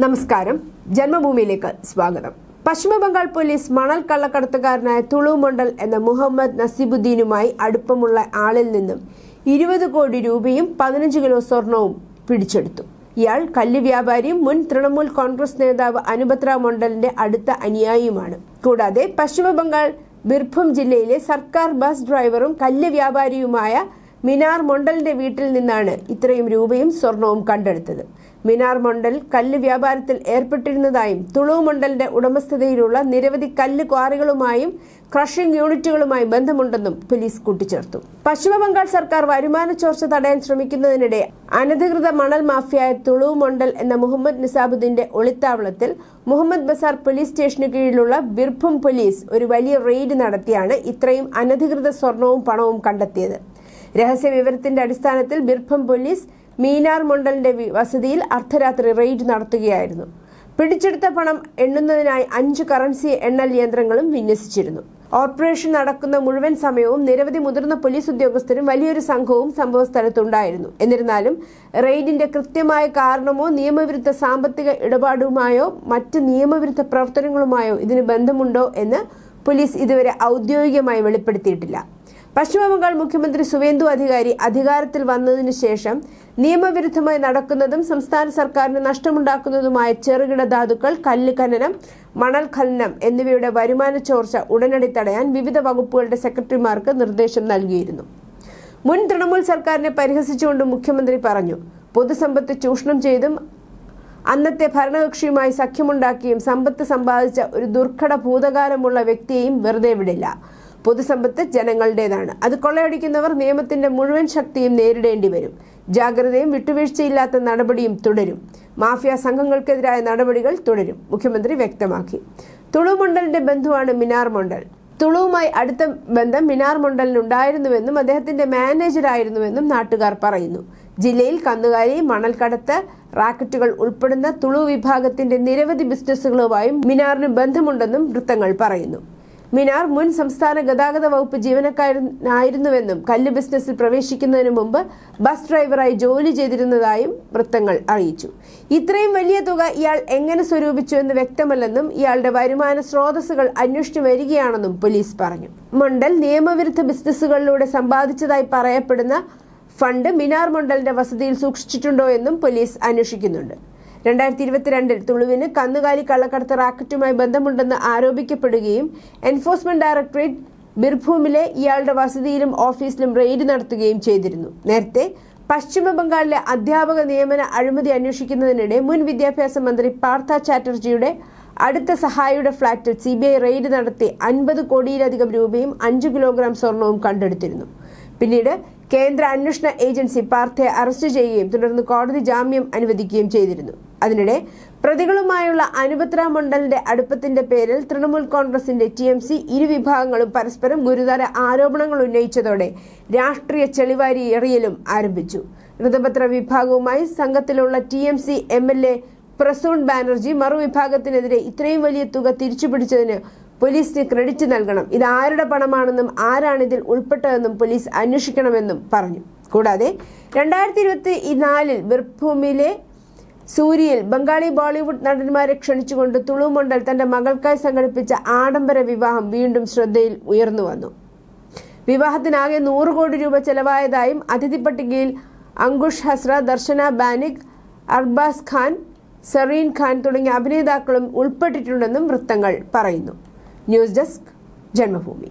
നമസ്കാരം, ജന്മഭൂമിയിലേക്ക് സ്വാഗതം. പശ്ചിമബംഗാൾ പോലീസ് മണൽ കള്ളക്കടത്തുകാരനായ തുളു മണ്ഡൽ എന്ന മുഹമ്മദ് നസീബുദ്ദീനുമായി അടുപ്പമുള്ള ആളിൽ നിന്നും 20 കോടി രൂപയും 15 കിലോ സ്വർണവും പിടിച്ചെടുത്തു. ഇയാൾ കല്ല് വ്യാപാരിയും മുൻ തൃണമൂൽ കോൺഗ്രസ് നേതാവ് അനുപത്ര മണ്ഡലിന്റെ അടുത്ത അനുയായിയുമാണ്. കൂടാതെ പശ്ചിമബംഗാൾ ബിർഭൂം ജില്ലയിലെ സർക്കാർ ബസ് ഡ്രൈവറും കല്ല് വ്യാപാരിയുമായ മിനാർ മണ്ഡലിന്റെ വീട്ടിൽ നിന്നാണ് ഇത്രയും രൂപയും സ്വർണവും കണ്ടെടുത്തത്. മിനാർ മണ്ഡൽ കല്ല് വ്യാപാരത്തിൽ ഏർപ്പെട്ടിരുന്നതായും തുളു മണ്ഡലിന്റെ ഉടമസ്ഥതയിലുള്ള നിരവധി കല്ല് ക്വാറികളുമായും ക്രഷിംഗ് യൂണിറ്റുകളുമായി ബന്ധമുണ്ടെന്നും പോലീസ് കൂട്ടിച്ചേർത്തു. പശ്ചിമബംഗാൾ സർക്കാർ വരുമാന ചോർച്ച തടയാൻ ശ്രമിക്കുന്നതിനിടെ അനധികൃത മണൽ മാഫിയായ തുളു മണ്ഡൽ എന്ന മുഹമ്മദ് നിസാബുദ്ദീന്റെ ഒളിത്താവളത്തിൽ മുഹമ്മദ് ബസാർ പോലീസ് സ്റ്റേഷന് കീഴിലുള്ള ബിർഭൂം പോലീസ് ഒരു വലിയ റെയ്ഡ് നടത്തിയാണ് ഇത്രയും അനധികൃത സ്വർണവും പണവും കണ്ടെത്തിയത്. രഹസ്യ വിവരത്തിന്റെ അടിസ്ഥാനത്തിൽ ബിർഭൂം പോലീസ് മീനാർ മണ്ഡലിന്റെ വസതിയിൽ അർദ്ധരാത്രി റെയ്ഡ് നടത്തുകയായിരുന്നു. പിടിച്ചെടുത്ത പണം എണ്ണുന്നതിനായി 5 കറൻസി എണ്ണൽ യന്ത്രങ്ങളും വിന്യസിച്ചിരുന്നു. ഓപ്പറേഷൻ നടക്കുന്ന മുഴുവൻ സമയവും നിരവധി മുതിർന്ന പോലീസ് ഉദ്യോഗസ്ഥരും വലിയൊരു സംഘവും സംഭവസ്ഥലത്തുണ്ടായിരുന്നു. എന്നിരുന്നാലും റെയ്ഡിന്റെ കൃത്യമായ കാരണമോ നിയമവിരുദ്ധ സാമ്പത്തിക ഇടപാടുമായോ മറ്റ് നിയമവിരുദ്ധ പ്രവർത്തനങ്ങളുമായോ ഇതിന് ബന്ധമുണ്ടോ എന്ന് പോലീസ് ഇതുവരെ ഔദ്യോഗികമായി വെളിപ്പെടുത്തിയിട്ടില്ല. പശ്ചിമബംഗാൾ മുഖ്യമന്ത്രി സുവേന്ദു അധികാരി അധികാരത്തിൽ വന്നതിനു ശേഷം നിയമവിരുദ്ധമായി നടക്കുന്നതും സംസ്ഥാന സർക്കാരിന് നഷ്ടമുണ്ടാക്കുന്നതുമായ ചെറുകിട ധാതുക്കൾ, കല്ല് ഖനനം, മണൽ ഖനനം എന്നിവയുടെ വരുമാന ചോർച്ച ഉടനടി തടയാൻ വിവിധ വകുപ്പുകളുടെ സെക്രട്ടറിമാർക്ക് നിർദ്ദേശം നൽകിയിരുന്നു. മുൻ തൃണമൂൽ സർക്കാരിനെ പരിഹസിച്ചുകൊണ്ട് മുഖ്യമന്ത്രി പറഞ്ഞു, പൊതുസമ്പത്ത് ചൂഷണം ചെയ്തും അന്നത്തെ ഭരണകക്ഷിയുമായി സഖ്യമുണ്ടാക്കിയും സമ്പത്ത് സമ്പാദിച്ച ഒരു ദുർഘട ഭൂതകാലമുള്ള വ്യക്തിയെയും വെറുതെ വിടില്ല. പൊതുസമ്പത്ത് ജനങ്ങളുടേതാണ്. അത് കൊള്ളയടിക്കുന്നവർ നിയമത്തിന്റെ മുഴുവൻ ശക്തിയും നേരിടേണ്ടി വരും. ജാഗ്രതയും വിട്ടുവീഴ്ചയില്ലാത്ത നടപടിയും തുടരും. മാഫിയ സംഘങ്ങൾക്കെതിരായ നടപടികൾ തുടരും, മുഖ്യമന്ത്രി വ്യക്തമാക്കി. തുളു മണ്ഡലിന്റെ ബന്ധുവാണ് മിനാർ മണ്ഡൽ. തുളുവുമായി അടുത്ത ബന്ധം മിനാർ മണ്ഡലിനുണ്ടായിരുന്നുവെന്നും അദ്ദേഹത്തിന്റെ മാനേജറായിരുന്നുവെന്നും നാട്ടുകാർ പറയുന്നു. ജില്ലയിൽ കന്നുകാലി, മണൽക്കടത്ത് റാക്കറ്റുകൾ ഉൾപ്പെടുന്ന തുളു വിഭാഗത്തിന്റെ നിരവധി ബിസിനസ്സുകളുമായും മിനാറിന് ബന്ധമുണ്ടെന്നും വൃത്തങ്ങൾ പറയുന്നു. മിനാർ മുൻ സംസ്ഥാന ഗതാഗത വകുപ്പ് ജീവനക്കാരനായിരുന്നുവെന്നും കല്ല് ബിസിനസ്സിൽ പ്രവേശിക്കുന്നതിന് മുമ്പ് ബസ് ഡ്രൈവറായി ജോലി ചെയ്തിരുന്നതായും വൃത്തങ്ങൾ അറിയിച്ചു. ഇത്രയും വലിയ തുക ഇയാൾ എങ്ങനെ സ്വരൂപിച്ചു എന്ന് വ്യക്തമല്ലെന്നും ഇയാളുടെ വരുമാന സ്രോതസ്സുകൾ അന്വേഷിച്ചു വരികയാണെന്നും പോലീസ് പറഞ്ഞു. മണ്ഡൽ നിയമവിരുദ്ധ ബിസിനസ്സുകളിലൂടെ സമ്പാദിച്ചതായി പറയപ്പെടുന്ന ഫണ്ട് മിനാർ മണ്ഡലിന്റെ വസതിയിൽ സൂക്ഷിച്ചിട്ടുണ്ടോ എന്നും പോലീസ് അന്വേഷിക്കുന്നുണ്ട്. 2022 തുളുവിന് കന്നുകാലി കള്ളക്കടത്ത് റാക്കറ്റുമായി ബന്ധമുണ്ടെന്ന് ആരോപിക്കപ്പെടുകയും എൻഫോഴ്സ്മെന്റ് ഡയറക്ടറേറ്റ് ബിർഭൂമിലെ ഇയാളുടെ വസതിയിലും ഓഫീസിലും റെയ്ഡ് നടത്തുകയും ചെയ്തിരുന്നു. നേരത്തെ പശ്ചിമ ബംഗാളിലെ അധ്യാപക നിയമന അഴിമതി അന്വേഷിക്കുന്നതിനിടെ മുൻ വിദ്യാഭ്യാസ മന്ത്രി പാർത്ഥ ചാറ്റർജിയുടെ അടുത്ത സഹായിയുടെ ഫ്ളാറ്റിൽ CBI റെയ്ഡ് നടത്തി 50 കോടിയിലധികം രൂപയും 5 കിലോഗ്രാം സ്വർണവും കണ്ടെടുത്തിരുന്നു. പിന്നീട് കേന്ദ്ര അന്വേഷണ ഏജൻസി പാർത്ഥയെ അറസ്റ്റ് ചെയ്യുകയും തുടർന്ന് കോടതി ജാമ്യം അനുവദിക്കുകയും ചെയ്തിരുന്നു. അതിനിടെ പ്രതികളുമായുള്ള അനുപത്ര മണ്ഡലിന്റെ അടുപ്പത്തിന്റെ പേരിൽ തൃണമൂൽ കോൺഗ്രസിന്റെ TMC ഇരുവിഭാഗങ്ങളും പരസ്പരം ഗുരുതര ആരോപണങ്ങൾ ഉന്നയിച്ചതോടെ രാഷ്ട്രീയ ചെളിവാരി എറിയലും ആരംഭിച്ചു. ഋതപത്ര വിഭാഗവുമായി സംഘത്തിലുള്ള TMC MLA പ്രസൂൺ ബാനർജി മറുവിഭാഗത്തിനെതിരെ ഇത്രയും വലിയ തുക തിരിച്ചുപിടിച്ചതിന് പോലീസിന് ക്രെഡിറ്റ് നൽകണം, ഇത് ആരുടെ പണമാണെന്നും ആരാണ് ഇതിൽ ഉൾപ്പെട്ടതെന്നും പോലീസ് അന്വേഷിക്കണമെന്നും പറഞ്ഞു. കൂടാതെ 2024 ബിർഭൂമിലെ സൂര്യയിൽ ബംഗാളി ബോളിവുഡ് നടന്മാരെ ക്ഷണിച്ചുകൊണ്ട് തുളു മണ്ഡൽ തന്റെ മകൾക്കായി സംഘടിപ്പിച്ച ആഡംബര വിവാഹം വീണ്ടും ശ്രദ്ധയിൽ ഉയർന്നു വന്നു. വിവാഹത്തിനാകെ 100 കോടി രൂപ ചെലവായതായും അതിഥി പട്ടികയിൽ അങ്കുഷ് ഹസ്ര, ദർശന ബാനിക്, അർബാസ് ഖാൻ, സറീൻ ഖാൻ തുടങ്ങിയ അഭിനേതാക്കളും ഉൾപ്പെട്ടിട്ടുണ്ടെന്നും വൃത്തങ്ങൾ പറയുന്നു. News desk, Janmabhumi.